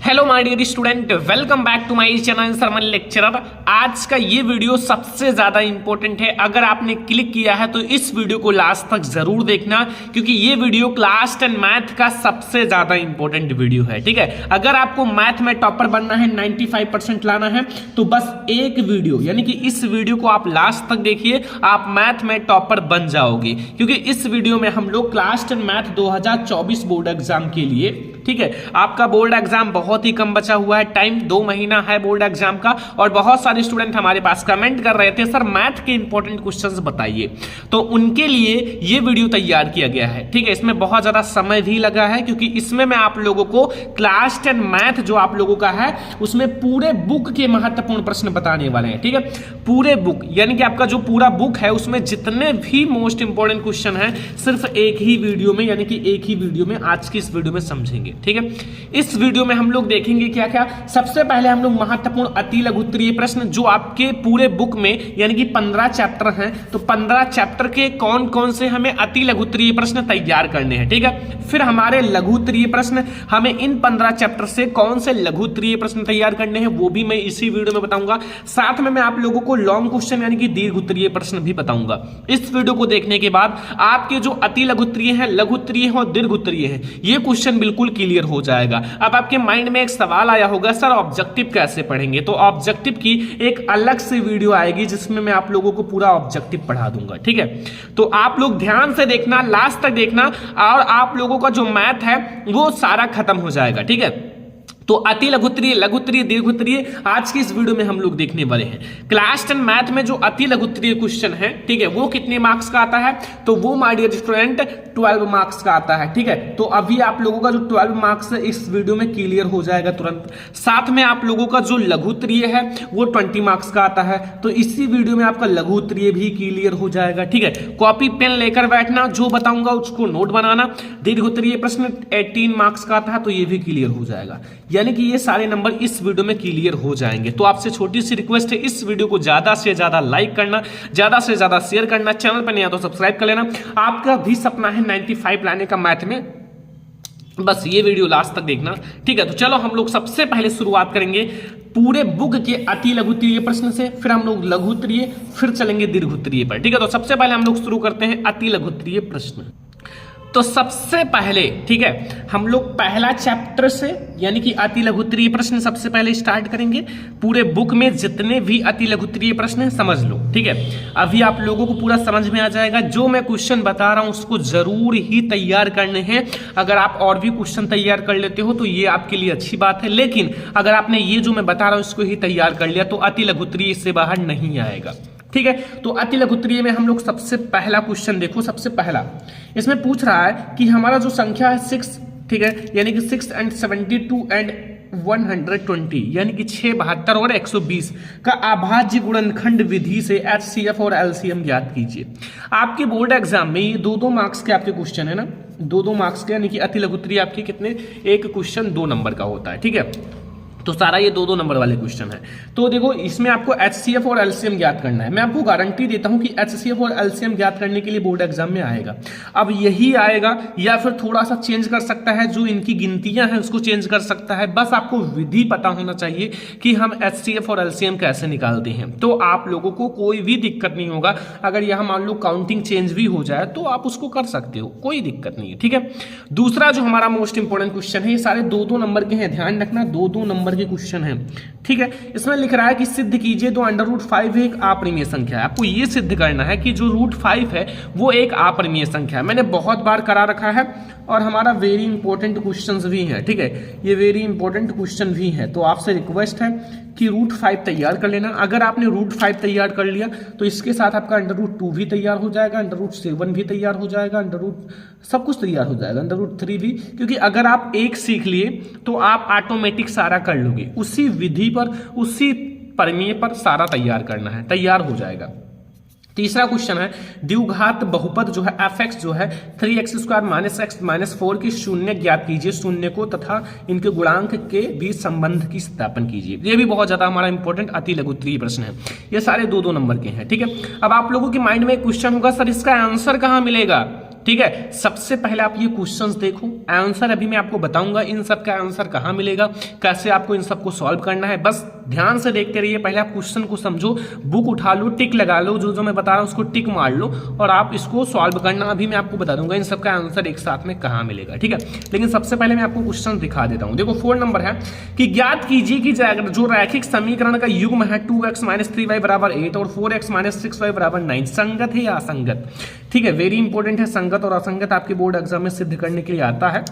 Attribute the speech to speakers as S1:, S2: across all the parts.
S1: Hello my dear student, welcome back to my channel सरमन lecturer. आज का ये वीडियो सबसे ज्यादा इंपॉर्टेंट है। अगर आपने क्लिक किया है तो इस वीडियो को लास्ट तक जरूर देखना, क्योंकि ये वीडियो क्लास 10 मैथ का सबसे ज्यादा इंपॉर्टेंट वीडियो है। ठीक है, अगर आपको मैथ में टॉपर बनना है, 95% लाना है, तो बस एक वीडियो यानी कि इस वीडियो को आप लास्ट तक देखिए, आप मैथ में टॉपर बन जाओगे। क्योंकि इस वीडियो में हम लोग क्लास 10 मैथ 2024 बोर्ड एग्जाम के लिए, ठीक है, आपका बोर्ड एग्जाम बहुत ही कम बचा हुआ है, टाइम 2 महीना है बोर्ड एग्जाम का, और बहुत सारे स्टूडेंट हमारे पास कमेंट कर रहे थे सर मैथ के इंपॉर्टेंट क्वेश्चंस बताइए, तो उनके लिए ये वीडियो तैयार किया गया है। ठीक है, इसमें बहुत ज्यादा समय भी लगा है, क्योंकि इसमें मैं आप लोगों को क्लास 10 मैथ जो आप लोगों का है उसमें पूरे बुक के महत्वपूर्ण प्रश्न बताने वाले हैं। ठीक है, पूरे बुक यानी कि आपका जो पूरा बुक है उसमें जितने भी मोस्ट इंपॉर्टेंट क्वेश्चन है सिर्फ एक ही वीडियो में, यानी कि एक ही वीडियो में, आज की इस वीडियो में समझेंगे। ठीक है, इस वीडियो में हम लोग देखेंगे क्या क्या। सबसे पहले हम लोग महत्वपूर्ण अति लघुत्तरीय प्रश्न जो आपके पूरे बुक में यानी कि 15 चैप्टर हैं, तो 15 चैप्टर के कौन कौन से हमें अति लघुत्तरीय प्रश्न तैयार करने हैं। ठीक है, फिर हमारे लघुत्तरीय प्रश्न, हमें इन 15 चैप्टर से कौन से लघुत्तरीय प्रश्न तैयार करने हैं वो भी मैं इसी वीडियो में बताऊंगा। साथ में मैं आप लोगों को लॉन्ग क्वेश्चन यानी कि दीर्घोत्तरीय प्रश्न भी बताऊंगा। इस वीडियो को देखने के बाद आपके जो अति लघुत्तरीय हैं, लघुत्तरीय हैं और दीर्घोत्तरीय हैं, ये क्वेश्चन बिल्कुल क्लियर हो जाएगा। अब आपके माइंड में एक सवाल आया होगा सर ऑब्जेक्टिव कैसे पढ़ेंगे, तो ऑब्जेक्टिव की एक अलग से वीडियो आएगी जिसमें मैं आप लोगों को पूरा ऑब्जेक्टिव पढ़ा दूंगा। ठीक है, तो आप लोग ध्यान से देखना, लास्ट तक देखना, और आप लोगों का जो मैथ है वो सारा खत्म हो जाएगा। ठीक है, तो अति लघुत्तरीय, लघुत्तरीय, दीर्घोत्तरीय आज की इस वीडियो में हम लोग देखने वाले हैं। क्लास 10 मैथ में जो अति लघुत्तरीय क्वेश्चन है, ठीक है, वो कितने मार्क्स का आता है, तो वो माय डियर स्टूडेंट 12 मार्क्स का आता है। ठीक है, तो अभी आप लोगों का जो 12 मार्क्स है इस वीडियो में क्लियर हो जाएगा तुरंत। साथ में आप लोगों का जो लघुत्तरीय है वो 20 मार्क्स का आता है, तो इसी वीडियो में आपका लघुत्तरीय भी क्लियर हो जाएगा। ठीक है, कॉपी पेन लेकर बैठना, जो बताऊंगा उसको नोट बनाना। दीर्घोत्तरीय प्रश्न 18 मार्क्स का आता है, तो ये भी क्लियर हो जाएगा, यानी कि ये सारे नंबर इस वीडियो में क्लियर हो जाएंगे। तो आपसे छोटी सी रिक्वेस्ट है, इस वीडियो को ज्यादा से ज्यादा लाइक करना, ज्यादा से ज्यादा शेयर करना, चैनल पर नहीं आया तो सब्सक्राइब कर लेना। आपका भी सपना है 95 लाने का मैथ में, बस ये वीडियो लास्ट तक देखना। ठीक है, तो चलो हम लोग सबसे पहले शुरुआत करेंगे पूरे बुक के अति लघुत्तरीय प्रश्न से, फिर हम लोग लघुत्तरीय, फिर चलेंगे दीर्घोत्तरीय पर। ठीक है, तो सबसे पहले हम लोग शुरू करते हैं अति लघुत्तरीय प्रश्न। तो सबसे पहले, ठीक है, हम लोग पहला चैप्टर से यानी कि अति लघुत्तरीय प्रश्न सबसे पहले स्टार्ट करेंगे। पूरे बुक में जितने भी अति लघुत्तरीय प्रश्न हैं समझ लो। ठीक है, अभी आप लोगों को पूरा समझ में आ जाएगा। जो मैं क्वेश्चन बता रहा हूं उसको जरूर ही तैयार करने हैं। अगर आप और भी क्वेश्चन तैयार कर लेते हो तो ये आपके लिए अच्छी बात है, लेकिन अगर आपने ये जो मैं बता रहा हूं इसको ही तैयार कर लिया तो अति लघुत्तरीय इससे बाहर नहीं आएगा। ठीक है, तो अति लघुत्तरीय में हम लोग सबसे पहला क्वेश्चन देखो। सबसे पहला इसमें पूछ रहा है कि हमारा जो संख्या है 6, ठीक है, यानी कि 6 and 72 and 120 यानी कि 6, 72 और 120 का अभाज्य गुणनखंड विधि से HCF और LCM ज्ञात कीजिए। आपके बोर्ड एग्जाम में ये 2-2 मार्क्स के आपके क्वेश्चन है ना, 2-2 मार्क्स के, यानी कि अति लघुत्तरीय आपके कितने, एक क्वेश्चन 2 नंबर का होता है। ठीक है, तो सारा ये 2-2 नंबर वाले क्वेश्चन है। तो देखो इसमें आपको HCF और LCM ज्ञात करना है। मैं आपको गारंटी देता हूं कि HCF और LCM ज्ञात करने के लिए बोर्ड एग्जाम में आएगा। अब यही आएगा या फिर थोड़ा सा चेंज कर सकता है, जो इनकी गिनतियां हैं उसको चेंज कर सकता है। बस आपको विधि पता होना चाहिए कि हम HCF और LCM कैसे निकालते हैं, तो आप लोगों को कोई भी दिक्कत नहीं होगा। अगर यहां मान लो काउंटिंग चेंज भी हो जाए तो आप उसको कर सकते हो, कोई दिक्कत नहीं है। ठीक है, दूसरा जो हमारा मोस्ट इंपोर्टेंट क्वेश्चन है, ये सारे 2-2 नंबर के हैं, ध्यान रखना 2-2 नंबर के क्वेश्चन है। ठीक है, इसमें लिख रहा है कि सिद्ध कीजिए तो √5 एक अपरिमेय संख्या है। आपको ये सिद्ध करना है कि जो √5 है वो एक अपरिमेय संख्या है। मैंने बहुत बार करा रखा है और हमारा वेरी इंपॉर्टेंट क्वेश्चंस भी हैं। ठीक है, ये वेरी इंपॉर्टेंट क्वेश्चन भी है, तो आपसे रिक्वेस्ट है कि √5 तैयार कर लेना। अगर आपने √5 तैयार कर लिया तो इसके साथ आपका √2 भी तैयार हो जाएगा, √7 भी तैयार हो जाएगा, सब कुछ तैयार हो जाएगा, √3 भी, क्योंकि अगर आप एक सीख लिए तो आप ऑटोमेटिक सारा कर लोगे। उसी विधि पर, उसी प्रमेय पर सारा तैयार करना है, तैयार हो जाएगा। तीसरा क्वेश्चन है द्विघात बहुपद जो है f(x) जो है 3x² - x - 4 की शून्य ज्ञात कीजिए। शून्य को तथा इनके गुणांक के बीच संबंध की स्थापन कीजिए। ये भी बहुत ज्यादा हमारा इंपॉर्टेंट अति लघुत्तरीय प्रश्न है। ये सारे 2-2 नंबर के हैं। ठीक है, अब आप लोगों के माइंड में एक क्वेश्चन होगा सर इसका आंसर कहाँ मिलेगा, ठीक है। सबसे पहले आप ये क्वेश्चंस देखो, आंसर अभी मैं आपको बताऊंगा, इन सब का आंसर कहाँ मिलेगा, कैसे आपको इन सबको सॉल्व करना है, बस ध्यान से देखते रहिए। पहले आप क्वेश्चन को समझो, बुक उठा लो, टिक लगा लो, जो जो मैं बता रहा हूँ उसको टिक मार लो और आप इसको सॉल्व करना। अभी मैं आपको बता दूंगा इन सब का आंसर एक साथ में कहाँ मिलेगा, ठीक है। लेकिन सबसे पहले मैं आपको क्वेश्चन दिखा देता हूँ। देखो 4 नंबर है कि ज्ञात कीजिए कि जो रैखिक समीकरण का युग्म है 2x - 3y = 8 और 4x - 6y = 9 संगत है या असंगत, ठीक है। वेरी इंपॉर्टेंट है, संगत और असंगत आपके बोर्ड एग्जाम में सिद्ध करने के लिए आता है,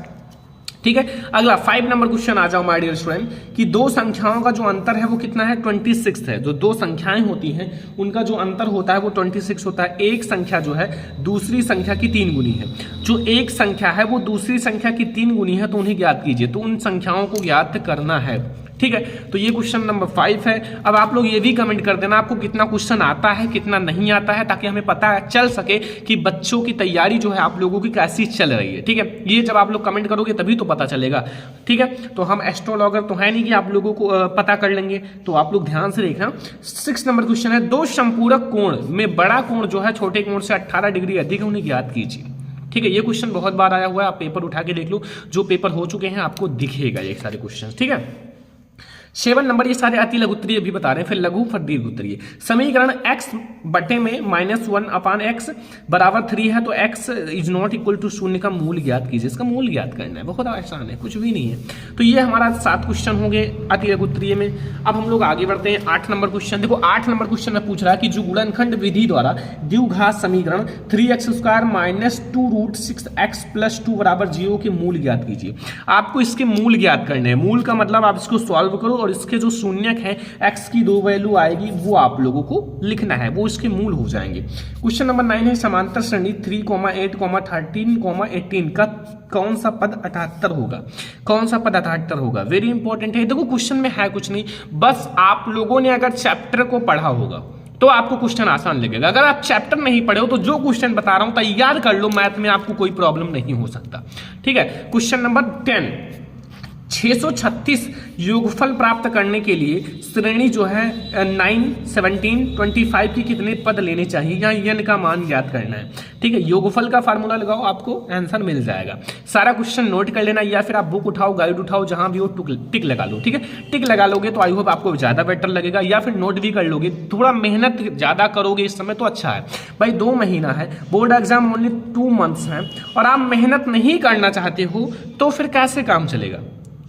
S1: ठीक है। अगला 5 नंबर क्वेश्चन आ जाओ माय डियर स्टूडेंट कि दो संख्याओं का जो अंतर है वो कितना है, 26 है। जो दो संख्याएं होती हैं उनका जो अंतर होता है वो 26 होता है। एक संख्या जो है दूसरी संख्या की 3 गुनी है, जो एक संख्या है वो दूसरी संख्या की 3 गुनी है, तो उन्हें ज्ञात कीजिए। तो उन संख्याओं को ज्ञात करना है, ठीक है। तो ये क्वेश्चन नंबर 5 है। अब आप लोग ये भी कमेंट कर देना आपको कितना क्वेश्चन आता है कितना नहीं आता है, ताकि हमें पता चल सके कि बच्चों की तैयारी जो है आप लोगों की कैसी चल रही है, ठीक है। ये जब आप लोग कमेंट करोगे तभी तो पता चलेगा, ठीक है। तो हम एस्ट्रोलॉगर तो है नहीं कि आप लोगों को पता कर लेंगे, तो आप लोग ध्यान से देखना। 6 नंबर क्वेश्चन है, दो संपूरक कोण में बड़ा कोण जो है छोटे कोण से 18 डिग्री अधिक है, उन्हें ज्ञात कीजिए, ठीक है। ये क्वेश्चन बहुत बार आया हुआ है, आप पेपर उठा के देख लो, जो पेपर हो चुके हैं आपको दिखेगा ये सारे क्वेश्चन, ठीक है। 7 नंबर, ये सारे अति लघुत्तरीय भी बता रहे हैं, फिर लघु फिर दीर्घोत्तरीय। समीकरण x बटे में -1/x बराबर 3 है, तो x is not equal to 0 का मूल ज्ञात कीजिए। इसका मूल ज्ञात करना है, बहुत आसान है, कुछ भी नहीं है। तो ये हमारा 7 क्वेश्चन हो गए अति लघुत्तरीय में। अब हम लोग आगे बढ़ते हैं 8 नंबर क्वेश्चन। देखो 8 नंबर क्वेश्चन में पूछ रहा है कि जो गुणनखंड विधि द्वारा द्विघात समीकरण 3x² - 2√6x + 2 = 0 के मूल ज्ञात कीजिए। आपको इसके मूल ज्ञात करने हैं। मूल का मतलब आप इसको सॉल्व करो और इसके जो शून्यक है x की 2 वैल्यू आएगी वो आप लोगों को लिखना है, वो इसके मूल हो जाएंगे। क्वेश्चन नंबर 9 है, समांतर श्रेणी 3, 8, 13, 18 का कौन सा पद 78 होगा, कौन सा पद 78 होगा। वेरी इंपॉर्टेंट है। देखो क्वेश्चन में है कुछ नहीं, बस आप लोगों ने अगर चैप्टर को पढ़ा होगा तो आपको क्वेश्चन आसान लगेगा। अगर आप चैप्टर नहीं पढ़े हो तो जो क्वेश्चन बता रहा हूं तैयार कर लो, मैथ में आपको कोई प्रॉब्लम नहीं हो सकता, ठीक है। क्वेश्चन नंबर 10, 636 योगफल प्राप्त करने के लिए श्रेणी जो है 9, 17, 25 की कितने पद लेने चाहिए, या n का मान ज्ञात करना है, ठीक है। योगफल का फार्मूला लगाओ, आपको आंसर मिल जाएगा। सारा क्वेश्चन नोट कर लेना, या फिर आप बुक उठाओ, गाइड उठाओ, जहां भी हो टिक लगा लो, ठीक है। टिक लगा लोगे तो आई होप आपको ज्यादा बेटर लगेगा, या फिर नोट भी कर लोगे। थोड़ा मेहनत ज्यादा करोगे इस समय तो अच्छा है भाई। 2 महीना है, बोर्ड एग्जाम ओनली 2 मंथ्स है, और आप मेहनत नहीं करना चाहते हो तो फिर कैसे काम चलेगा,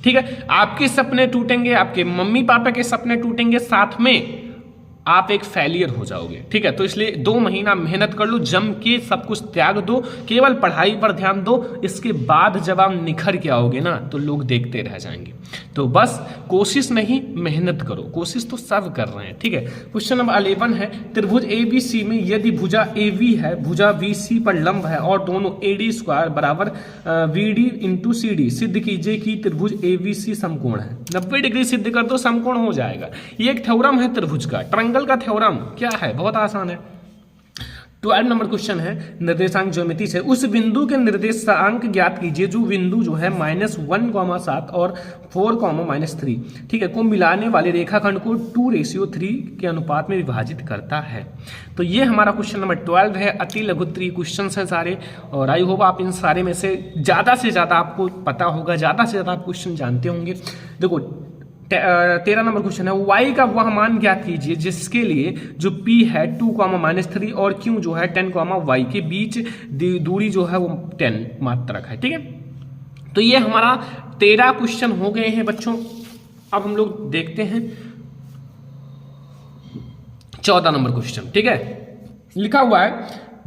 S1: ठीक है। आपके सपने टूटेंगे, आपके मम्मी पापा के सपने टूटेंगे, साथ में आप एक फेलियर हो जाओगे, ठीक है। तो इसलिए 2 महीना मेहनत कर लो, जम के सब कुछ त्याग दो, केवल पढ़ाई पर ध्यान दो। इसके बाद जब आप निखर के आओगे ना तो लोग देखते रह जाएंगे। तो बस कोशिश नहीं, मेहनत करो, कोशिश तो सब कर रहे हैं, ठीक है। क्वेश्चन नंबर 11 है, त्रिभुज ABC में यदि भुजा AB है, भुजा BC पर लंब है और दोनों AD² बराबर BD × CD, सिद्ध कीजिए कि त्रिभुज ABC समकोण है। 90 डिग्री सिद्ध कर दो, समकोण हो जाएगा। ये एक थ्योरम है त्रिभुज का, ट्रायंगल का थ्योरम। क्या है, बहुत आसान है। 12 नंबर क्वेश्चन है, निर्देशांक ज्योमेट्री से उस बिंदु के निर्देशांक ज्ञात कीजिए जो बिंदु जो है -1,7 और 4,-3, ठीक है, को मिलाने वाले रेखाखंड को 2:3 के अनुपात में विभाजित करता है। तो ये हमारा क्वेश्चन नंबर 12 है। अति लघुत्तरीय क्वेश्चन है सारे, और आई होप आप इन सारे में से ज़्यादा आपको पता होगा, ज़्यादा से ज़्यादा आप क्वेश्चन जानते होंगे। देखो 13 नंबर क्वेश्चन है, y का वह मान ज्ञात कीजिए जिसके लिए जो p है 2, -3 और q जो है 10, y के बीच दूरी जो है वो 10 मात्रक है, ठीक है। तो ये हमारा 13 क्वेश्चन हो गए हैं बच्चों। अब हम लोग देखते हैं 14 नंबर क्वेश्चन, ठीक है। लिखा हुआ है,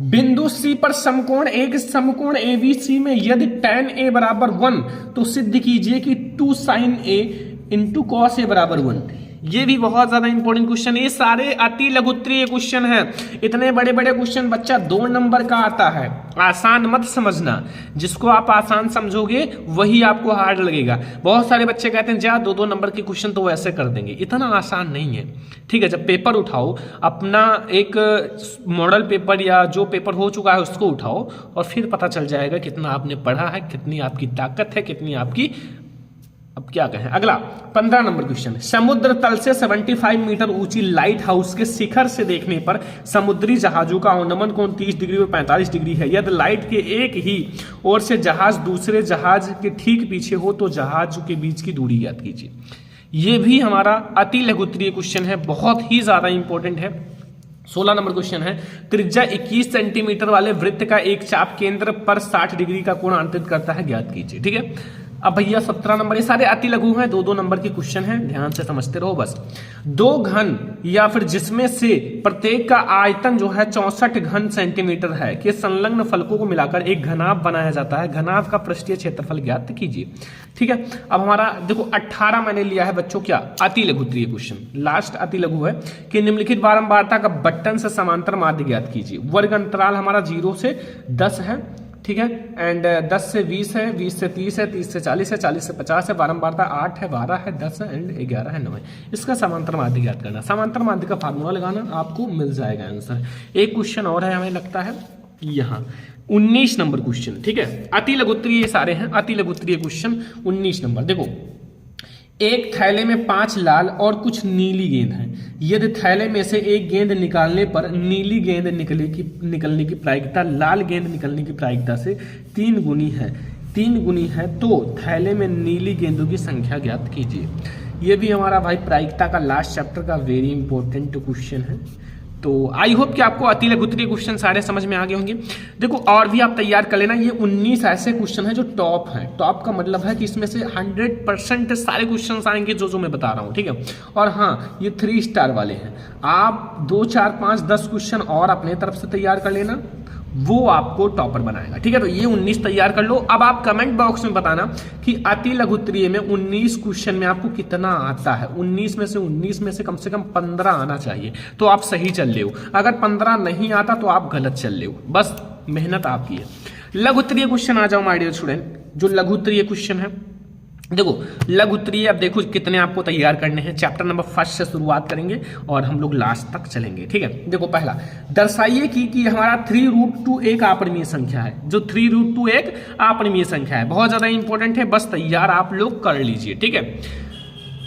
S1: बिंदु C पर समकोण ABC में यदि tan A = 1 तो सिद्ध कीजिए कि 2 sin A × cos A = 1। ये भी बहुत ज्यादा इंपॉर्टेंट क्वेश्चन है। ये सारे अति लघुत्तरीय क्वेश्चन हैं। इतने बड़े बड़े क्वेश्चन बच्चा 2 नंबर का आता है। आसान मत समझना, जिसको आप आसान समझोगे वही आपको हार्ड लगेगा। बहुत सारे बच्चे कहते हैं जा 2-2 नंबर के क्वेश्चन तो वैसे कर देंगे, इतना आसान नहीं है, ठीक है। जब पेपर उठाओ, अपना एक मॉडल पेपर या जो पेपर हो चुका है उसको उठाओ, और फिर पता चल जाएगा कितना आपने पढ़ा है, कितनी आपकी ताकत है, कितनी आपकी अब क्या कहें। अगला 15 नंबर क्वेश्चन, समुद्र तल से 75 मीटर ऊंची लाइट हाउस के शिखर से देखने पर समुद्री जहाजों का अवनमन कोण 30 डिग्री और 45 डिग्री है। यदि लाइट के एक ही ओर से जहाज दूसरे जहाज के ठीक पीछे हो तो जहाज के बीच की दूरी ज्ञात कीजिए। यह भी हमारा अति लघुत्तरीय क्वेश्चन है, बहुत ही ज्यादा इंपॉर्टेंट है। 16 नंबर क्वेश्चन है, त्रिज्या 21 सेंटीमीटर वाले वृत्त का एक चाप केंद्र पर 60 डिग्री का कोण अंतरित करता है, ज्ञात कीजिए। ठीक है, अब भैया 17 नंबर, ये सारे अति लघु हैं, 2-2 नंबर के क्वेश्चन हैं, ध्यान से समझते रहो बस। दो घन या फिर जिसमें से प्रत्येक का आयतन जो है 64 घन सेंटीमीटर है के संलग्न फलकों को मिलाकर एक घनाभ बनाया जाता है। घनाभ का पृष्ठीय क्षेत्रफल ज्ञात कीजिए। ठीक है, अब हमारा देखो 18 मैंने लिया है बच्चों, क्या अति लघुत्तरीय क्वेश्चन, लास्ट अति लघु है कि निम्नलिखित बारंबारता का बटन से समांतर माध्य ज्ञात कीजिए। वर्ग अंतराल हमारा 0 से 10 है। ठीक है, एंड 10 से 20 है, 20 से 30 है, 30 से 40 है, 40 से 50 है, बारंबारता 8 है, 12 है, 10 है एंड 11 है, 9 है। इसका समांतर माध्य ज्ञात करना, समांतर माध्य का फार्मूला लगाना, आपको मिल जाएगा आंसर। एक क्वेश्चन और है हमें लगता है यहाँ 19 नंबर क्वेश्चन। ठीक है, अति लघुत्तरीय ये सारे हैं, अति लघुत्तरीय क्वेश्चन 19 नंबर। देखो, एक थैले में 5 लाल और कुछ नीली गेंद हैं। यदि थैले में से एक गेंद निकालने पर नीली गेंद निकलने की प्रायिकता लाल गेंद निकलने की प्रायिकता से 3 गुनी है तो थैले में नीली गेंदों की संख्या ज्ञात कीजिए। यह भी हमारा भाई प्रायिकता का लास्ट चैप्टर का वेरी इंपॉर्टेंट क्वेश्चन है। तो आई होप कि आपको अति लघुत्तरीय क्वेश्चन सारे समझ में आ गए होंगे। देखो और भी आप तैयार कर लेना, ये 19 ऐसे क्वेश्चन हैं जो टॉप हैं। टॉप का मतलब है कि इसमें से 100% सारे क्वेश्चन आएंगे जो मैं बता रहा हूँ। ठीक है, और हाँ ये 3 स्टार वाले हैं। आप 2, 4, 5, 10 क्वेश्चन और अपने तरफ से तैयार कर लेना, वो आपको टॉपर बनाएगा। ठीक है, तो ये 19 तैयार कर लो। अब आप कमेंट बॉक्स में बताना कि अति लघुत्तरीय में 19 क्वेश्चन में आपको कितना आता है। 19 में से कम 15 आना चाहिए, तो आप सही चल रहे हो। अगर 15 नहीं आता तो आप गलत चल रहे हो, बस मेहनत आपकी है। लघुत्तरीय क्वेश्चन आ जाओ माय डियर स्टूडेंट, जो लघुत्तरीय क्वेश्चन है। देखो लघुत्तरीय, अब देखो कितने आपको तैयार करने हैं। चैप्टर नंबर 1 से शुरुआत करेंगे और हम लोग लास्ट तक चलेंगे। ठीक है, देखो पहला, दर्शाइए कि हमारा 3√2 एक अपरिमेय संख्या है। जो 3√2 एक अपरिमेय संख्या है, बहुत ज्यादा इंपॉर्टेंट है, बस तैयार आप लोग कर लीजिए। ठीक है,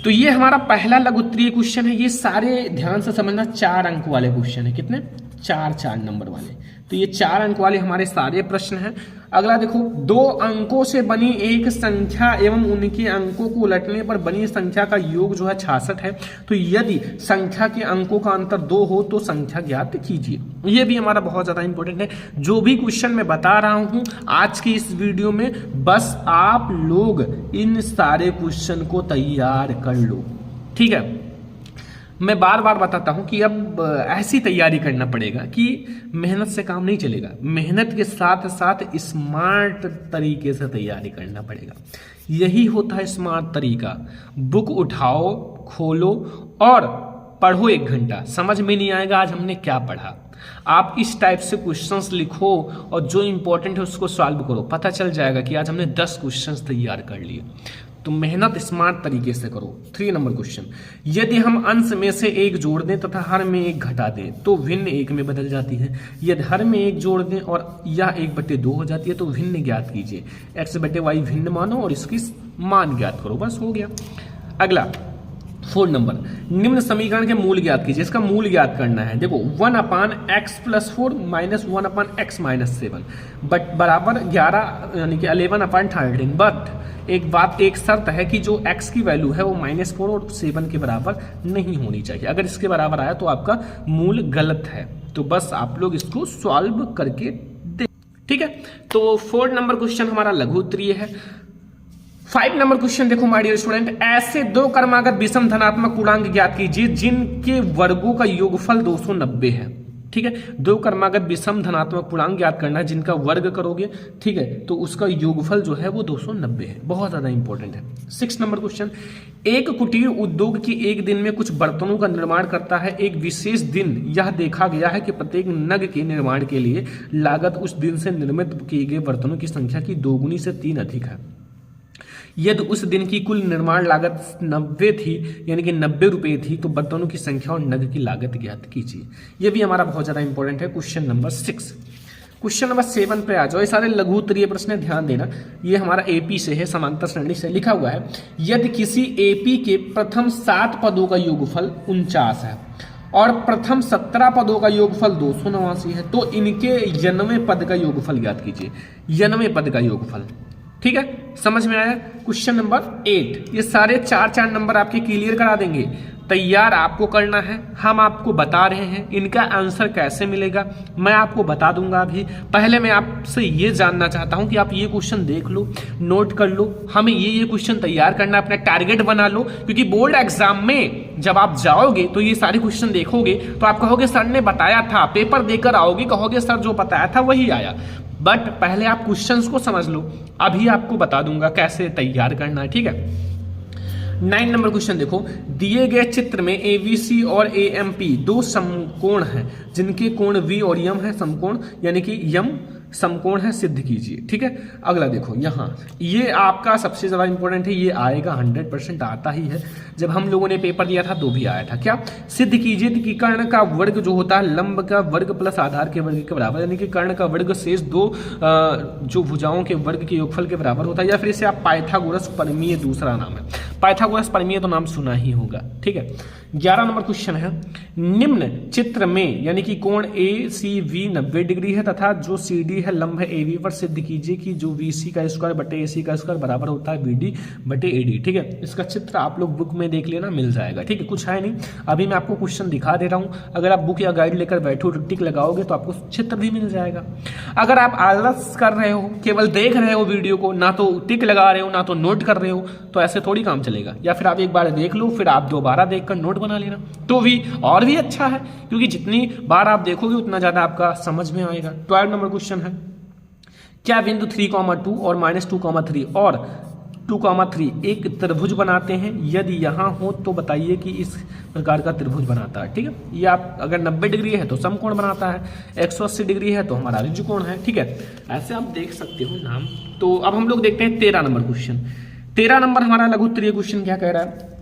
S1: तो ये हमारा पहला लघुत्तरीय क्वेश्चन है। ये सारे ध्यान से समझना 4 अंक वाले क्वेश्चन है। कितने? 4 नंबर वाले। तो ये 4 अंक वाले हमारे सारे प्रश्न हैं। अगला देखो, 2 अंकों से बनी एक संख्या एवं उनके अंकों को उलटने पर बनी संख्या का योग जो है 66 है। तो यदि संख्या के अंकों का अंतर 2 हो तो संख्या ज्ञात कीजिए। ये भी हमारा बहुत ज्यादा इंपॉर्टेंट है। जो भी क्वेश्चन मैं बता रहा हूं आज की इस वीडियो में, बस आप लोग इन सारे क्वेश्चन को तैयार कर लो। ठीक है, मैं बार बार बताता हूं कि अब ऐसी तैयारी करना पड़ेगा कि मेहनत से काम नहीं चलेगा। मेहनत के साथ साथ स्मार्ट तरीके से तैयारी करना पड़ेगा। यही होता है स्मार्ट तरीका। बुक उठाओ, खोलो और पढ़ो 1 घंटा। समझ में नहीं आएगा आज हमने क्या पढ़ा, आप इस टाइप से क्वेश्चंस लिखो और जो इंपॉर्टेंट है उसको सॉल्व करो। पता चल जाएगा कि आज हमने 10 क्वेश्चंस तैयार कर लिए। तो मेहनत स्मार्ट तरीके से करो। 3 नंबर क्वेश्चन, यदि हम अंश में से 1 जोड़ दें तथा हर में 1 घटा दें तो भिन्न 1 में बदल जाती है। यदि हर में 1 जोड़ दें और यह 1/2 हो जाती है तो भिन्न ज्ञात कीजिए। x/y भिन्न मानो और इसकी मान ज्ञात करो, बस हो गया। अगला 4 नंबर, निम्न समीकरण के मूल ज्ञात कीजिए। इसका मूल ज्ञात करना है। देखो 1/x+4 - 1/x-7 बट बराबर 11 यानी कि 11/13। बट एक शर्त है कि जो x की वैल्यू है वो -4 और 7 के बराबर नहीं होनी चाहिए। अगर इसके बराबर आया तो आपका मूल गलत है। तो बस आप लोग इसको सॉल्व करके दे। ठीक है, तो 4 नंबर क्वेश्चन हमारा लघु उत्तरीय है। 5 नंबर क्वेश्चन देखो माय डियर स्टूडेंट, ऐसे 2 क्रमागत विषम धनात्मक पूर्णांक ज्ञात कीजिए जिनके वर्गों का योगफल 290 है। ठीक है, 2 क्रमागत विषम धनात्मक पूर्णांक ज्ञात करना है जिनका वर्ग करोगे, ठीक है, तो उसका योगफल जो है वो 290 है। बहुत ज्यादा इंपॉर्टेंट है। 6 नंबर क्वेश्चन, एक कुटीर उद्योग की एक दिन में कुछ बर्तनों का निर्माण करता है। एक विशेष दिन यह देखा गया है कि प्रत्येक नग के निर्माण के लिए लागत उस दिन से निर्मित किए गए बर्तनों की संख्या की 2 गुनी से 3 अधिक है। यदि उस दिन की कुल निर्माण लागत 90 थी यानी कि 90 रुपये थी तो बर्तनों की संख्या और नग की लागत ज्ञात कीजिए। यह भी हमारा बहुत ज्यादा इंपॉर्टेंट है। Question number 6। क्वेश्चन नंबर 7 पे आ जाओ। ये सारे लघु उत्तरीय प्रश्न है, ध्यान देना। ये हमारा एपी से है, समांतर श्रेणी से लिखा हुआ है। यदि किसी एपी के प्रथम 7 पदों का योगफल 49 है और प्रथम 17 पदों का योगफल 289 है, तो इनके 91 पद का योगफल ज्ञात कीजिए। 91 पद का योगफल, ठीक है, समझ में आया। क्वेश्चन नंबर 8, ये सारे 4 नंबर आपके क्लियर करा देंगे। तैयार आपको करना है, हम आपको बता रहे हैं। इनका आंसर कैसे मिलेगा मैं आपको बता दूंगा। अभी पहले मैं आपसे ये जानना चाहता हूं कि आप ये क्वेश्चन देख लो, नोट कर लो, हमें ये क्वेश्चन तैयार करना, अपना टारगेट बना लो। क्योंकि बोर्ड एग्जाम में जब आप जाओगे तो ये सारे क्वेश्चन देखोगे तो आप कहोगे सर ने बताया था, पेपर देकर आओगे कहोगे सर जो बताया था वही आया। बट पहले आप क्वेश्चंस को समझ लो, अभी आपको बता दूंगा कैसे तैयार करना है, ठीक है। 9 नंबर क्वेश्चन देखो। दिए गए चित्र में एबीसी और एएमपी 2 समकोण हैं जिनके कोण वी और यम है समकोण, यानी कि यम समकोण है, सिद्ध कीजिए, ठीक है। अगला देखो, यहाँ ये आपका सबसे ज्यादा इंपॉर्टेंट है, ये आएगा 100% आता ही है। जब हम लोगों ने पेपर दिया था तो भी आया था। क्या? सिद्ध कीजिए कि कर्ण का वर्ग जो होता है लंब का वर्ग प्लस आधार के वर्ग के बराबर, यानी कि कर्ण का वर्ग शेष 2 जो भुजाओं के वर्ग के योगफल के बराबर होता है। या फिर इसे आप पाइथागोरस प्रमेय दूसरा नाम है। पाइथागोरस प्रमेय तो नाम सुना ही होगा, ठीक है। 11 नंबर क्वेश्चन है। निम्न चित्र में यानी कि कोण ए सी वी 90 डिग्री है तथा जो सी डी है लंब है ए वी पर, सिद्ध कीजिए कि जो वी सी का स्क्वायर बटे ए सी का स्क्वायर बराबर होता है बी डी बटे ए डी, ठीक है। इसका चित्र आप लोग बुक में देख लेना, मिल जाएगा, ठीक है। कुछ है नहीं, अभी मैं आपको क्वेश्चन दिखा दे रहा हूँ। अगर आप बुक या गाइड लेकर बैठो, टिक लगाओगे तो आपको चित्र भी मिल जाएगा। अगर आप आलस कर रहे हो, केवल देख रहे हो वीडियो को, ना तो टिक लगा रहे हो ना तो नोट कर रहे हो, तो ऐसे थोड़ी काम चलेगा। या फिर आप एक बार देख लो फिर आप दोबारा देखकर नोट बना लेना, तो भी और भी अच्छा है, क्योंकि जितनी बार आप देखोगे उतना ज्यादा आपका समझ में आएगा। 12 नंबर क्वेश्चन है। क्या बिंदु 3,2 और -2,3 और 2,3 एक त्रिभुज बनाते हैं? यदि यहां हो तो बताइए कि इस प्रकार का त्रिभुज बनाता है, ठीक है। ये आप अगर 90 डिग्री है तो समकोण बनाता है, 180 डिग्री है तो हमारा ऋजुकोण है, ठीक है। ऐसे आप देख सकते हो नाम। तो अब हम लोग देखते हैं 13 नंबर क्वेश्चन। 13 नंबर हमारा लघु उत्तरीय क्वेश्चन क्या कह रहा है।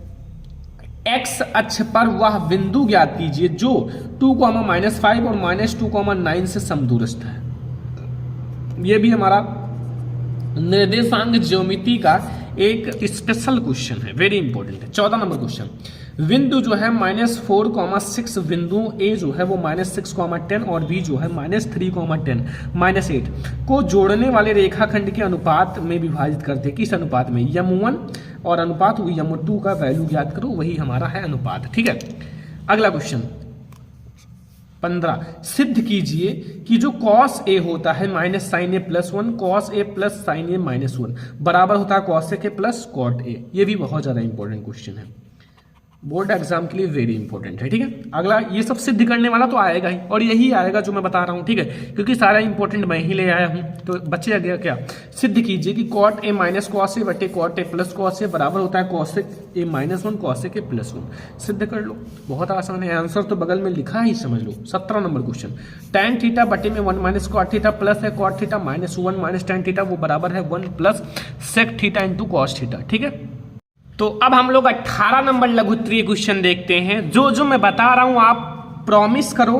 S1: एक्स अक्ष पर वह बिंदु ज्ञात कीजिए जो 2, -5 और -2,9 से समदूरस्थ है। यह भी हमारा निर्देशांक ज्योमिति का एक स्पेशल क्वेश्चन है, वेरी इंपॉर्टेंट है। 14 नंबर क्वेश्चन। बिंदु जो है -4,6 बिंदु ए जो है वो -6,10 और बी जो है -3,10 -8 को जोड़ने वाले रेखाखंड के अनुपात में विभाजित करते हैं। किस अनुपात में? यम1 और अनुपात यम2 का वैल्यू ज्ञात करो, वही हमारा है अनुपात, ठीक है। अगला क्वेश्चन 15। सिद्ध कीजिए कि जो cos a होता है -sin a +1 cos a + sin a -1 बराबर होता है cos a के प्लस cot a। ये भी बहुत ज्यादा इंपॉर्टेंट क्वेश्चन है, बोर्ड एग्जाम के लिए वेरी इंपॉर्टेंट है, ठीक है। अगला ये सब सिद्ध करने वाला तो आएगा ही, और यही आएगा जो मैं बता रहा हूं, ठीक है, क्योंकि सारा इंपॉर्टेंट मैं ही ले आया हूं। तो बच्चे गया क्या? सिद्ध कीजिए कि cot a - cos a बटे cot a + cos a बराबर होता है cos a -1 cos a के +1। सिद्ध कर लो, बहुत आसान है, आंसर तो बगल में लिखा ही, समझ लो। 17 नंबर क्वेश्चन। tan थीटा बटे में 1 - cot थीटा प्लस है cot थीटा -1 - tan थीटा वो बराबर है 1 + sec थीटा × cos थीटा, ठीक है। तो अब हम लोग 18 नंबर लघु उत्तरीय क्वेश्चन देखते हैं। जो मैं बता रहा हूं आप प्रॉमिस करो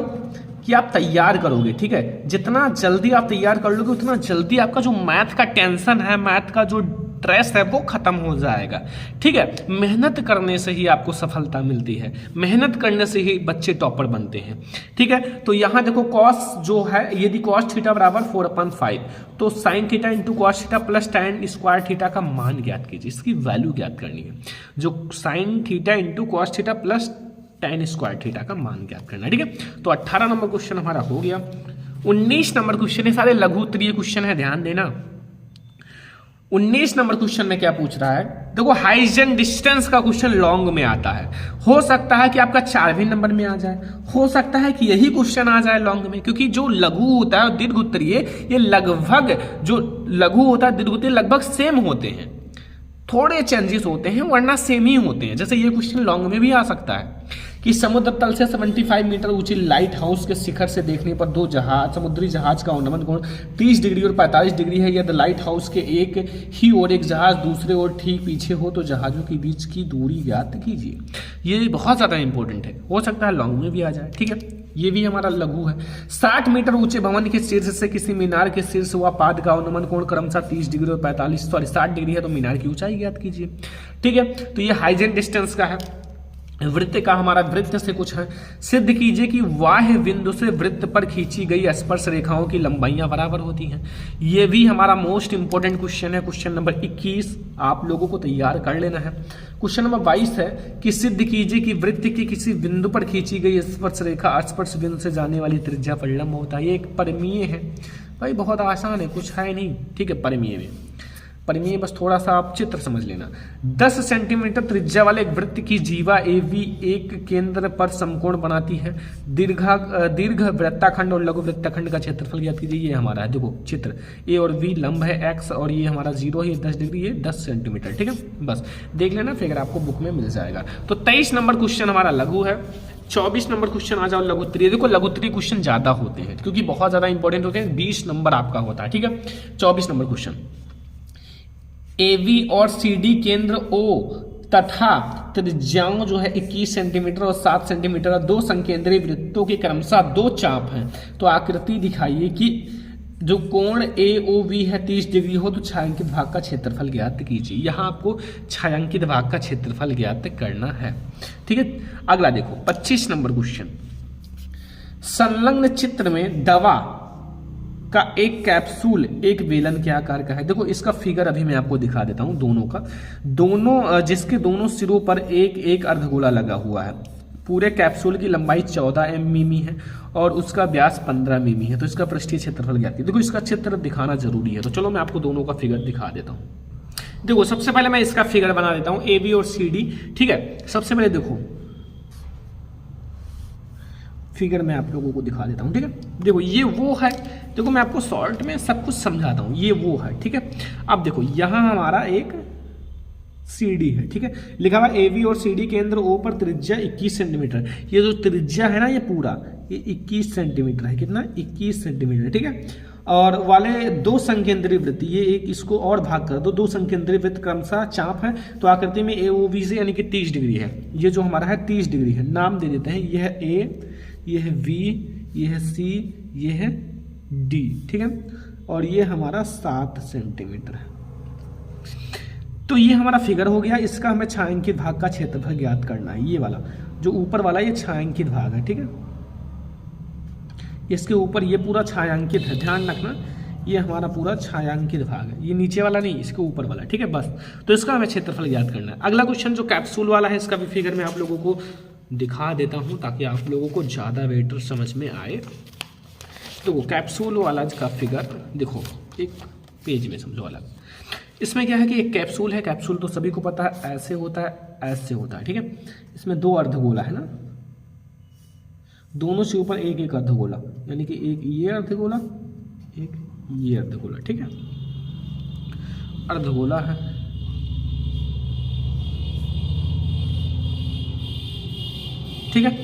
S1: कि आप तैयार करोगे, ठीक है। जितना जल्दी आप तैयार कर लोगे उतना जल्दी आपका जो मैथ का टेंशन है, मैथ का जो स्ट्रेस है वो खत्म हो जाएगा, ठीक है। मेहनत करने से ही आपको सफलता मिलती है, मेहनत करने से ही बच्चे टॉपर बनते हैं, ठीक है। तो यहां देखो cos जो है, यदि cos थीटा बराबर 4/5 तो sin theta × cos theta plus tan square theta का मान ज्ञात कीजिए। इसकी वैल्यू ज्ञात करनी है, जो sin theta × cos theta plus tan square theta का मान ज्ञात करना है, ठीक है। तो 18 नंबर क्वेश्चन हमारा हो गया। 19 नंबर क्वेश्चन है, सारे लघु उत्तरीय क्वेश्चन है, ध्यान देना। 19 नंबर क्वेश्चन में क्या पूछ रहा है, देखो हाइजन डिस्टेंस का क्वेश्चन लॉन्ग में आता है। हो सकता है कि आपका 4वें नंबर में आ जाए, हो सकता है कि यही क्वेश्चन आ जाए लॉन्ग में, क्योंकि जो लघु होता है दीर्घ उत्तरीय, ये लगभग जो लघु होता है दीर्घ उत्तरीय लगभग सेम होते हैं, थोड़े चेंजेस होते हैं वरना सेम ही होते हैं। जैसे ये क्वेश्चन लॉन्ग में भी आ सकता है कि समुद्र तल से 75 मीटर ऊंची लाइट हाउस के शिखर से देखने पर 2 समुद्री जहाज का उन्नमन कोण 30 डिग्री और 45 डिग्री है। यदि लाइट हाउस के एक ही ओर एक जहाज दूसरे ओर ठीक पीछे हो तो जहाजों के बीच की दूरी ज्ञात कीजिए। ये बहुत ज्यादा इंपॉर्टेंट है, हो सकता है लॉन्ग में भी आ जाए, ठीक है। ये भी हमारा लघु है। 60 मीटर ऊंचे भवन के शीर्ष से किसी मीनार के शीर्ष व पाद का अनुमान कोण क्रमशः 30 डिग्री और 60 डिग्री है, तो मीनार की ऊंचाई ज्ञात कीजिए। ठीक है, तो ये हाइजेन डिस्टेंस का है। वृत्त का हमारा वृत्त से कुछ है। सिद्ध कीजिए कि बाह्य बिंदु से वृत्त पर खींची गई स्पर्श रेखाओं की लंबाइयां बराबर होती हैं। ये भी हमारा मोस्ट इंपोर्टेंट क्वेश्चन है, क्वेश्चन नंबर 21 आप लोगों को तैयार कर लेना है। क्वेश्चन नंबर 22 है कि सिद्ध कीजिए कि वृत्त की किसी बिंदु पर खींची गई स्पर्श रेखा स्पर्श बिंदु से जाने वाली त्रिज्या पर लंब होता है। ये एक परिमेय है भाई, बहुत आसान है, कुछ है नहीं। ठीक है, परिमेय में परिमेय बस थोड़ा सा आप चित्र समझ लेना। 10 सेंटीमीटर त्रिज्या वाले एक वृत्त की जीवा AB एक केंद्र पर समकोण बनाती है। दीर्घ वृत्ताखंड और लघु वृत्ताखंड का क्षेत्रफल ज्ञात कीजिए। ये हमारा है, देखो चित्र A और B लंब है X और ये हमारा 0 है, 10 डिग्री है, 10 सेंटीमीटर। ठीक है, बस देख लेना, फिगर आपको बुक में मिल जाएगा। तो 23 नंबर क्वेश्चन हमारा लघु है। 24 नंबर क्वेश्चन आ जाओ लघुत्तरीय। देखो लघुत्तरीय क्वेश्चन ज्यादा होते हैं क्योंकि बहुत ज्यादा इंपॉर्टेंट होते हैं। 20 नंबर आपका होता है। ठीक है, 24 नंबर क्वेश्चन, AB और CD केंद्र O तथा त्रिज्याओं जो है 21 सेंटीमीटर और 7 सेंटीमीटर और 2 संकेंद्रीय वृत्तों के क्रमशः 2 चाप हैं। तो आकृति दिखाइए कि जो कोण AOB है 30 डिग्री हो तो छायांकित भाग का क्षेत्रफल ज्ञात कीजिए। यहाँ आपको छायांकित भाग का क्षेत्रफल ज्ञात करना है। ठीक है, अगला देखो 25 नंबर क्वेश्चन, संलग्न चित्र में दवा का एक कैप्सूल एक बेलन के आकार का है। देखो इसका फिगर अभी मैं आपको दिखा देता हूं दोनों का। दोनों जिसके दोनों सिरों पर एक एक अर्धगोला लगा हुआ है। पूरे कैप्सूल की लंबाई 14 मिमी है और उसका व्यास 15 मिमी है। तो इसका पृष्ठीय क्षेत्रफल ज्ञात कीजिए। देखो इसका चित्र दिखाना जरूरी है, तो चलो मैं आपको दोनों का फिगर दिखा देता हूं। देखो सबसे पहले मैं इसका फिगर बना देता हूं, AB और CD। ठीक है, सबसे पहले देखो फिगर मैं आप लोगों को दिखा देता हूं। ठीक है, देखो ये वो है, देखो मैं आपको शॉर्ट में सब कुछ समझाता हूं, ये वो है। ठीक है, अब देखो यहां हमारा एक CD है। ठीक है, लिखा हुआ AB और CD केंद्र O पर त्रिज्या 21 सेंटीमीटर। ये जो त्रिज्या है ना ये पूरा ये 21 सेंटीमीटर है। कितना? 21 सेंटीमीटर। ठीक है, और वाले 2 संकेंद्रीय वृत्त, ये एक इसको और भाग कर दो, 2 संकेंद्रीय वृत्त क्रमशः चाप है। तो आकृति में AOB से यानी कि 30 डिग्री है। ये जो हमारा है 30 डिग्री है। नाम दे देते हैं, ये है A, ये है V, ये है C, ये है D। ठीक है, और ये हमारा 7 सेंटीमीटर है। तो ये हमारा फिगर हो गया। इसका हमें छायांकित भाग का क्षेत्रफल ज्ञात करना है। ये वाला जो ऊपर वाला ये छायांकित भाग है। ठीक है, इसके ऊपर ये पूरा छायांकित है, ध्यान रखना, ये हमारा पूरा छायांकित भाग है। ये नीचे वाला नहीं, इसके ऊपर वाला। ठीक है, बस तो इसका हमें क्षेत्रफल ज्ञात करना है। अगला क्वेश्चन जो कैप्सूल वाला है, इसका भी फिगर मैं आप लोगों को दिखा देता हूं ताकि आप लोगों को ज़्यादा बेटर समझ में आए। तो कैप्सूल वाला का फिगर देखो, एक पेज में समझो अलग। इसमें क्या है कि एक कैप्सूल है। कैप्सूल तो सभी को पता है, ऐसे होता है, ऐसे होता है। ठीक है, इसमें 2 अर्धगोला है ना, दोनों से ऊपर एक एक अर्धगोला, यानी कि एक ये अर्धगोला, एक ये अर्धगोला। ठीक है, अर्धगोला है। ठीक है,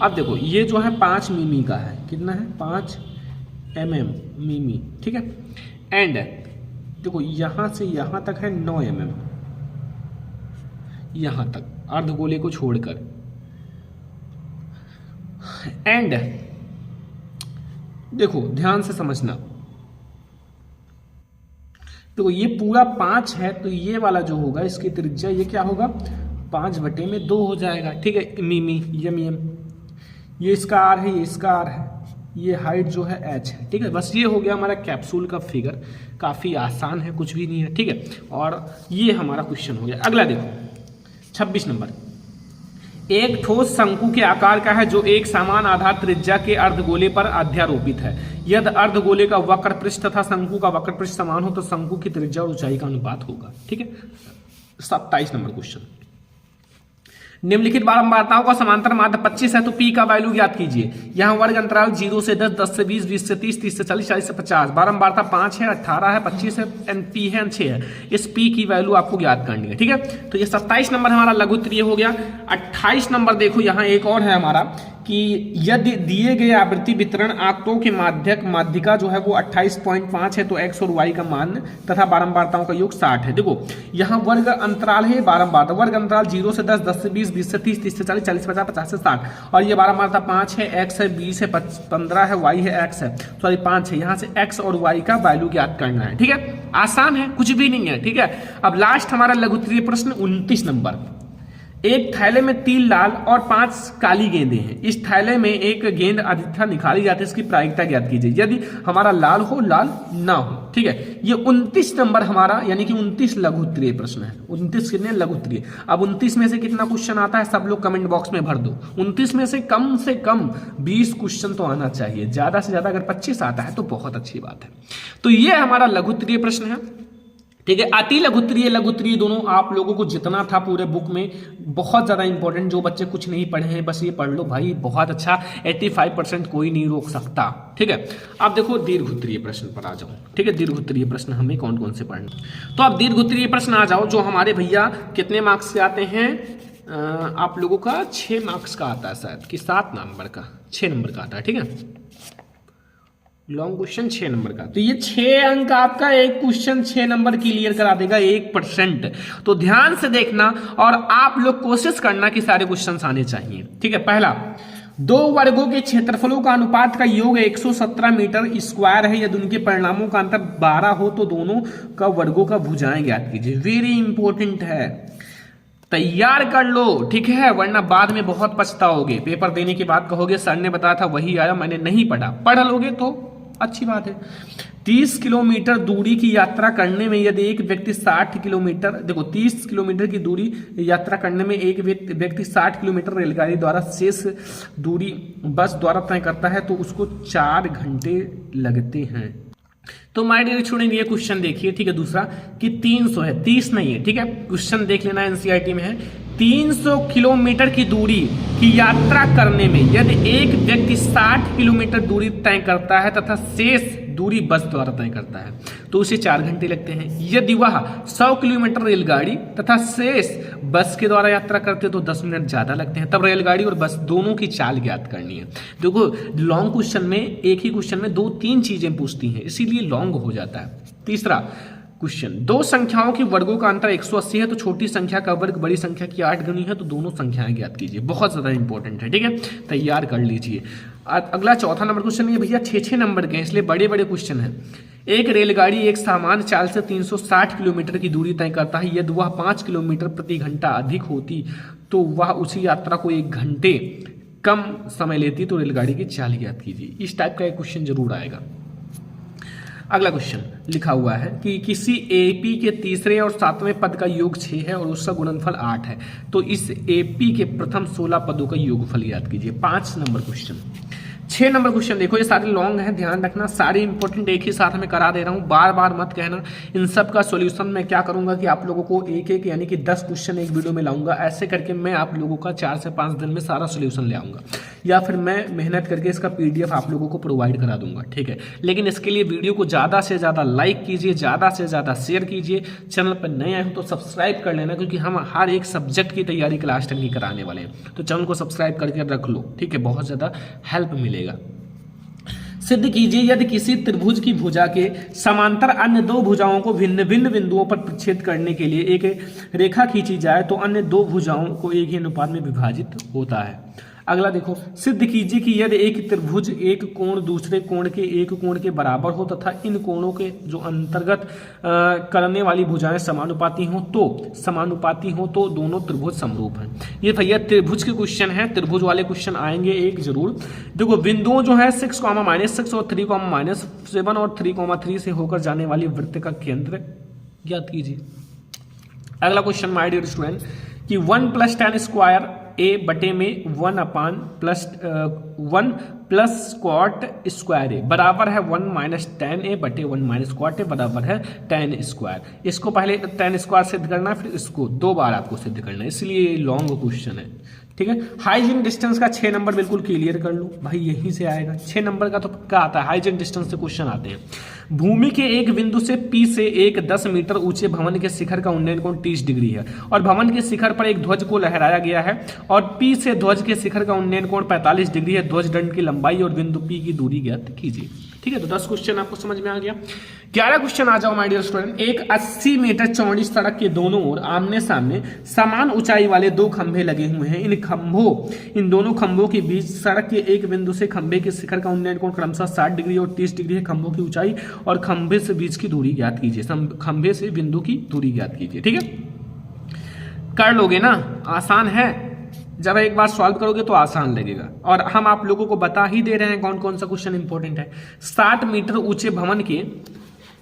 S1: अब देखो ये जो है 5 मिमी का है। कितना है? 5 मिमी। ठीक है, एंड देखो यहां से यहां तक है 9 mm, यहां तक अर्धगोले को छोड़कर। एंड देखो ध्यान से समझना, देखो ये पूरा 5 है, तो ये वाला जो होगा इसकी त्रिज्या ये क्या होगा? 5/2 हो जाएगा। ठीक है, मिमी, ये इसका R है, ये इसका R है, ये हाइट जो है H है। ठीक है, बस ये हो गया हमारा कैप्सूल का फिगर। काफ़ी आसान है, कुछ भी नहीं है। ठीक है, और ये हमारा क्वेश्चन हो गया। अगला देखो 26 नंबर, एक ठोस शंकु के आकार का है जो एक समान आधार त्रिज्या के अर्धगोले पर अध्यारोपित है। यदि अर्धगोले का वक्र पृष्ठ तथा शंकु का वक्र पृष्ठ समान हो तो शंकु की त्रिज्या और ऊंचाई का अनुपात होगा। ठीक है, 27 नंबर क्वेश्चन, निम्नलिखित बारंबारताओं का समांतर माध्य 25 है तो P का वैल्यू ज्ञात कीजिए। यहाँ वर्ग अंतराल 0 से 10, 10 से 20, 20 से 30, 30 से 40, 40 से 50। बारंबारता 5 है, 18 है, 25 है, एंड P है, 6 है। इस P की वैल्यू आपको ज्ञात करनी है। ठीक है, तो ये 27 नंबर हमारा लघुत्तरीय हो गया। 28 नंबर देखो, यहाँ एक और है हमारा कि यदि दिए गए आवृत्ति वितरण आंकड़ों के माध्यिका जो है वो 28.5 है तो x और y का मान तथा बारंबारताओं का योग 60 है। देखो यहाँ वर्ग अंतराल है बारंबारता, वर्ग अंतराल 0 से 10, 10 से 20, 20 से 30, 30 से 40, 40 से 50, 50 से 60 और ये बारंबारता 5 है, x है, 20 है, 15 है, y है, x है, सॉरी 5 है। यहाँ से x और y का वैल्यू ज्ञात करना है। ठीक है, आसान है, कुछ भी नहीं है। ठीक है, अब लास्ट हमारा लघुत्तरीय प्रश्न 29 नंबर। एक थैले में 3 लाल और 5 काली गेंदें हैं। इस थैले में एक गेंद अधिकता निकाली जाती है, इसकी प्रायिकता ज्ञात कीजिए यदि हमारा लाल हो लाल ना हो। ठीक है, ये 29 नंबर हमारा यानी कि 29 लघुत्तरीय प्रश्न है। 29 कितने लघुत्तरीय। अब 29 में से कितना क्वेश्चन आता है सब लोग कमेंट बॉक्स में भर दो। 29 में से कम 20 क्वेश्चन तो आना चाहिए, ज्यादा से ज्यादा अगर 25 आता है तो बहुत अच्छी बात है। तो ये हमारा लघुत्तरीय प्रश्न है। ठीक है, अति लघुत्तरीय दोनों आप लोगों को जितना था पूरे बुक में बहुत ज्यादा इंपॉर्टेंट। जो बच्चे कुछ नहीं पढ़े हैं बस ये पढ़ लो भाई, बहुत अच्छा। 85% कोई नहीं रोक सकता। ठीक है, अब देखो दीर्घोत्तरीय प्रश्न पर आ जाओ। ठीक है, दीर्घोत्तरीय प्रश्न हमें कौन कौन से पढ़ने, तो अब दीर्घोत्तरीय प्रश्न आ जाओ जो हमारे भैया कितने मार्क्स के आते हैं। आप लोगों का 6 मार्क्स का आता है शायद कि 7 नंबर का, 6 नंबर का आता है। ठीक है, लॉन्ग क्वेश्चन 6 नंबर का, तो ये 6 अंक आपका एक क्वेश्चन 6 नंबर क्लियर करा देगा 1%। तो ध्यान से देखना और आप लोग कोशिश करना कि सारे क्वेश्चंस आने चाहिए। ठीक है, पहला 2 वर्गों के क्षेत्रफलों का अनुपात का योग 117 मीटर स्क्वायर है यदि उनके परिणामों का अंतर 12 हो तो दोनों का वर्गों का भुजाएं ज्ञात कीजिए। वेरी इंपॉर्टेंट है, तैयार कर लो। ठीक है, वरना बाद में बहुत पछताओगे। पेपर देने के बाद कहोगे सर ने बताया था वही आया, मैंने नहीं पढ़ा। पढ़ लोगे तो अच्छी बात है। 30 किलोमीटर दूरी की यात्रा करने में यदि एक व्यक्ति 60 किलोमीटर, देखो 30 किलोमीटर की दूरी यात्रा करने में एक व्यक्ति 60 किलोमीटर रेलगाड़ी द्वारा शेष दूरी बस द्वारा तय करता है तो उसको 4 घंटे लगते हैं। तो माय डियर स्टूडेंट ये क्वेश्चन देखिए। ठीक है, दूसरा कि 300 है, 30 नहीं है। ठीक है, क्वेश्चन देख लेना, एनसीईआरटी में है। 300 किलोमीटर की दूरी की यात्रा करने में यदि एक व्यक्ति 60 किलोमीटर दूरी तय करता है तथा शेष दूरी बस द्वारा तय करता है तो उसे 4 घंटे लगते हैं। यदि वह 100 किलोमीटर रेलगाड़ी तथा शेष बस के द्वारा यात्रा करते तो 10 मिनट ज्यादा लगते हैं। तब रेलगाड़ी और बस दोनों की चाल ज्ञात करनी है। देखो लॉन्ग क्वेश्चन में एक ही क्वेश्चन में 2-3 चीजें पूछती हैं, इसीलिए लॉन्ग हो जाता है। तीसरा क्वेश्चन, 2 संख्याओं के वर्गों का अंतर 180 है तो छोटी संख्या का वर्ग बड़ी संख्या की 8 गुनी है तो दोनों संख्याएं ज्ञात कीजिए। बहुत ज्यादा इंपॉर्टेंट है। ठीक है, तैयार कर लीजिए। अगला चौथा नंबर क्वेश्चन, ये भैया 6 नंबर के हैं इसलिए बड़े बड़े क्वेश्चन हैं। एक रेलगाड़ी एक सामान्य चाल से 360 किलोमीटर की दूरी तय करता है यदि वह 5 किलोमीटर प्रति घंटा अधिक होती तो वह उसी यात्रा को 1 घंटे कम समय लेती तो रेलगाड़ी की चाल ज्ञात कीजिए। इस टाइप का एक क्वेश्चन जरूर आएगा। अगला क्वेश्चन लिखा हुआ है कि किसी एपी के तीसरे और 7वें पद का योग 6 है और उसका गुणनफल 8 है तो इस एपी के प्रथम 16 पदों का योगफल याद कीजिए। 5 नंबर क्वेश्चन। 6 नंबर क्वेश्चन देखो, ये सारे लॉन्ग हैं, ध्यान रखना। सारे इंपॉर्टेंट एक ही साथ में करा दे रहा हूँ, बार बार मत कहना। इन सब का सॉल्यूशन मैं क्या करूंगा कि आप लोगों को एक यानी कि 10 क्वेश्चन एक वीडियो में लाऊंगा। ऐसे करके मैं आप लोगों का 4 से 5 दिन में सारा सॉल्यूशन ले आऊंगा, या फिर मैं मेहनत करके इसका PDF आप लोगों को प्रोवाइड करा दूंगा। ठीक है, लेकिन इसके लिए वीडियो को ज़्यादा से ज़्यादा लाइक कीजिए, ज़्यादा से ज़्यादा शेयर कीजिए। चैनल पर नए आए हो तो सब्सक्राइब कर लेना, क्योंकि हम हर एक सब्जेक्ट की तैयारी क्लास 10 की कराने वाले हैं। तो चैनल को सब्सक्राइब करके रख लो। ठीक है, बहुत ज़्यादा हेल्प मिलेगा। सिद्ध कीजिए यदि किसी त्रिभुज की भुजा के समांतर अन्य 2 भुजाओं को भिन्न भिन्न बिंदुओं पर प्रक्षेद करने के लिए एक रेखा खींची जाए तो अन्य 2 भुजाओं को एक ही अनुपात में विभाजित होता है। अगला देखो, सिद्ध कीजिए कि यदि एक त्रिभुज एक कोण दूसरे कोण के एक कोण के बराबर हो तथा इन कोणों के जो अंतर्गत करने वाली भुजाएं समानुपाती हो तो दोनों त्रिभुज समरूप हैं। ये भैया त्रिभुज के क्वेश्चन है, त्रिभुज वाले क्वेश्चन आएंगे एक जरूर। देखो बिंदुओं जो है 6, -6 और 3, -7 और 3, से होकर जाने वाली वृत्त का केंद्र ज्ञात कीजिए। अगला क्वेश्चन माय डियर स्टूडेंट कि 1 + tan स्क्वायर a बटे में 1 प्लस स्क्वाट स्क्वायर ए बराबर है 1 - tan a बटे 1 - स्क्वाट ए बराबर है tan स्क्वायर। इसको पहले tan स्क्वायर सिद्ध करना है, फिर इसको 2 बार आपको सिद्ध करना है, इसलिए लॉन्ग क्वेश्चन है। ठीक है। हाइजीन डिस्टेंस का 6 नंबर बिल्कुल क्लियर कर लो भाई, यहीं से आएगा 6 नंबर का तो पक्का आता है, हाइजीन डिस्टेंस से क्वेश्चन आते हैं। भूमि के एक बिंदु से P से एक 10 मीटर ऊंचे भवन के शिखर का उन्नयन कोण 30 डिग्री है और भवन के शिखर पर एक ध्वज को लहराया गया है और P से ध्वज के शिखर का उन्नयन कोण 45 डिग्री है। ध्वज दंड की लंबाई और बिंदु P की दूरी ज्ञात कीजिए। ठीक है, तो 10 क्वेश्चन आपको समझ में आ गया। 11 क्वेश्चन आ जाओ माय डियर स्टूडेंट। एक 80 मीटर चौड़ी सड़क के दोनों ओर आमने सामने समान ऊंचाई वाले 2 खंभे लगे हुए हैं। इन दोनों खंभों के बीच सड़क के एक बिंदु से खंभे के शिखर का उन्नयन कोण क्रमशः 60 डिग्री और 30 डिग्री है। खंभों की ऊंचाई और खंभे से बीच की दूरी ज्ञात कीजिए। खंभे से बिंदु की दूरी ज्ञात कीजिए। ठीक है, कर लोगे ना, आसान है। जब एक बार सॉल्व करोगे तो आसान लगेगा और हम आप लोगों को बता ही दे रहे हैं कौन कौन सा क्वेश्चन इंपॉर्टेंट है। 60 मीटर ऊंचे भवन के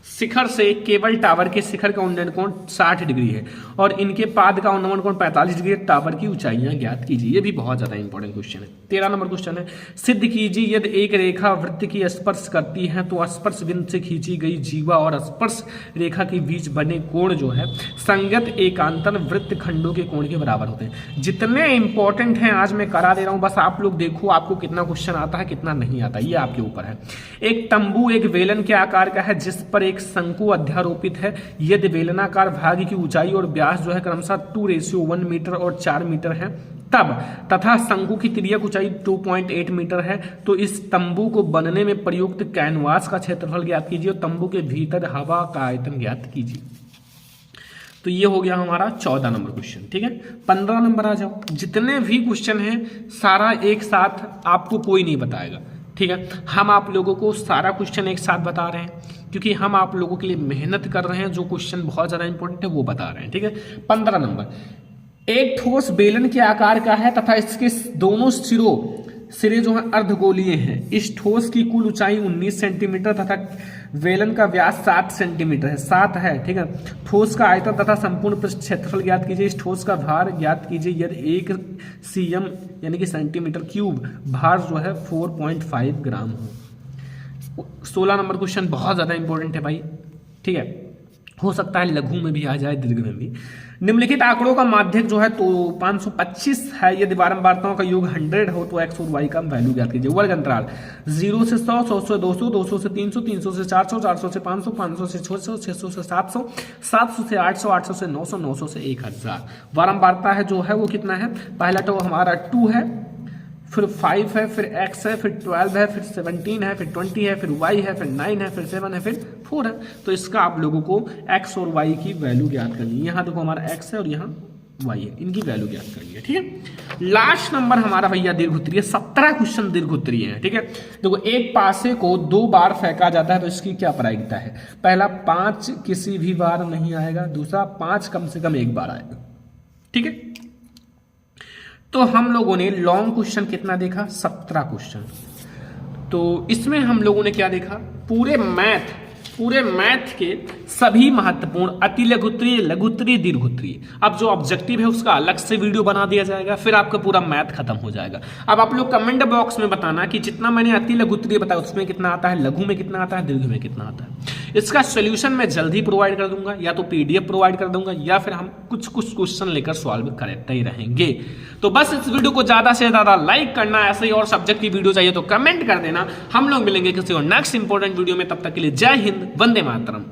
S1: शिखर से केबल टावर के शिखर का उन्नयन कोण 60 डिग्री है और इनके पाद का उन्नयन कोण 45 डिग्री। टावर की ऊंचाइयां ज्ञात कीजिए। ये भी बहुत ज्यादा इंपॉर्टेंट क्वेश्चन है। 13 नंबर क्वेश्चन है, सिद्ध कीजिए यदि एक रेखा वृत्त की स्पर्श करती है तो स्पर्श बिंदु से खींची गई जीवा और स्पर्श रेखा के बीच बने कोण जो है संगत एकांतर वृत्त खंडों के कोण के बराबर होते हैं। जितने इंपॉर्टेंट हैं आज मैं करा दे रहा हूं, बस आप लोग देखो आपको कितना क्वेश्चन आता है कितना नहीं आता, ये आपके ऊपर है। एक तंबू एक वेलन के आकार का है जिस पर एक शंकु अध्यारोपित है। यदि बेलनाकार भाग की ऊंचाई और व्यास जो है क्रमशः 2:1 मीटर और 4 मीटर है तब तथा शंकु की तिर्यक ऊंचाई 2.8 मीटर है तो इस तंबू को बनने में प्रयुक्त कैनवास का क्षेत्रफल ज्ञात कीजिए और तंबू के भीतर हवा का आयतन ज्ञात कीजिए। तो ये हो गया हमारा 14 नंबर क्वेश्चन। ठीक है, 15 नंबर आ जाओ। जितने भी क्वेश्चन हैं सारा एक साथ आपको कोई नहीं बताएगा। ठीक है, हम आप लोगों को सारा क्वेश्चन एक साथ बता रहे हैं क्योंकि हम आप लोगों के लिए मेहनत कर रहे हैं। जो क्वेश्चन बहुत ज्यादा इंपॉर्टेंट है वो बता रहे हैं। ठीक है, 15 नंबर, एक ठोस बेलन के आकार का है तथा इसके दोनों सिरे जो है अर्धगोलीय हैं। इस ठोस की कुल ऊंचाई 19 सेंटीमीटर तथा बेलन का व्यास 7 सेंटीमीटर है, 7 है। ठीक है, ठोस का आयतन तथा संपूर्ण पृष्ठ क्षेत्रफल ज्ञात कीजिए। इस ठोस का भार ज्ञात कीजिए यदि 1 cm यानी कि सेंटीमीटर क्यूब भार जो है 4.5 ग्राम हो। 16 नंबर क्वेश्चन बहुत ज्यादा इंपॉर्टेंट है भाई। ठीक है, हो सकता है लघु में भी आ जाए दीर्घ में भी। निम्नलिखित आंकड़ों का माध्यक जो है तो 525 है। यदि बारंबारताओं का योग 100 हो तो x और y का वैल्यू ज्ञात कीजिए। वर्ग अंतराल 0 से 100, 100 से 200, 200 से 300, 300 से 400, 400 से 500, 500 से 600, 600 से 700, 700 से 800, 800 से 900, 900 से 1000। बारंबारता है जो है वो कितना है, पहला तो हमारा 2 है, फिर 5 है, फिर x है, फिर 12 है, फिर 17 है, फिर 20 है, फिर y है, फिर 9 है, फिर 7 है, फिर 4 है। तो इसका आप लोगों को x और y की वैल्यू ज्ञात करनी है। यहाँ देखो हमारा x है और यहाँ y है, इनकी वैल्यू ज्ञात करनी है। ठीक है, लास्ट नंबर हमारा भैया दीर्घोत्तरीय। 17 क्वेश्चन दीर्घोत्तरीय है। ठीक है, देखो एक पासे को 2 बार फेंका जाता है तो इसकी क्या प्रायिकता है। पहला 5 किसी भी बार नहीं आएगा, दूसरा 5 कम से कम 1 बार आएगा। ठीक है, तो हम लोगों ने लॉन्ग क्वेश्चन कितना देखा, 17 क्वेश्चन। तो इसमें हम लोगों ने क्या देखा, पूरे मैथ के सभी महत्वपूर्ण अति लघुत्तरीय, लघुत्तरीय, दीर्घोत्तरीय। अब जो ऑब्जेक्टिव है उसका अलग से वीडियो बना दिया जाएगा, फिर आपका पूरा मैथ खत्म हो जाएगा। अब आप लोग कमेंट बॉक्स में बताना कि जितना मैंने अति लघुत्तरीय बताया उसमें कितना आता है, लघु में कितना आता है, दीर्घ में कितना आता है। इसका सोल्यूशन मैं जल्दी प्रोवाइड कर दूंगा, या तो PDF प्रोवाइड कर दूंगा या फिर हम कुछ क्वेश्चन लेकर सॉल्व करते ही रहेंगे। तो बस इस वीडियो को ज्यादा से ज्यादा लाइक करना, ऐसे ही और सब्जेक्ट की वीडियो चाहिए तो कमेंट कर देना। हम लोग मिलेंगे किसी और नेक्स्ट इंपॉर्टेंट वीडियो में, तब तक के लिए जय हिंद, वंदे मातरम।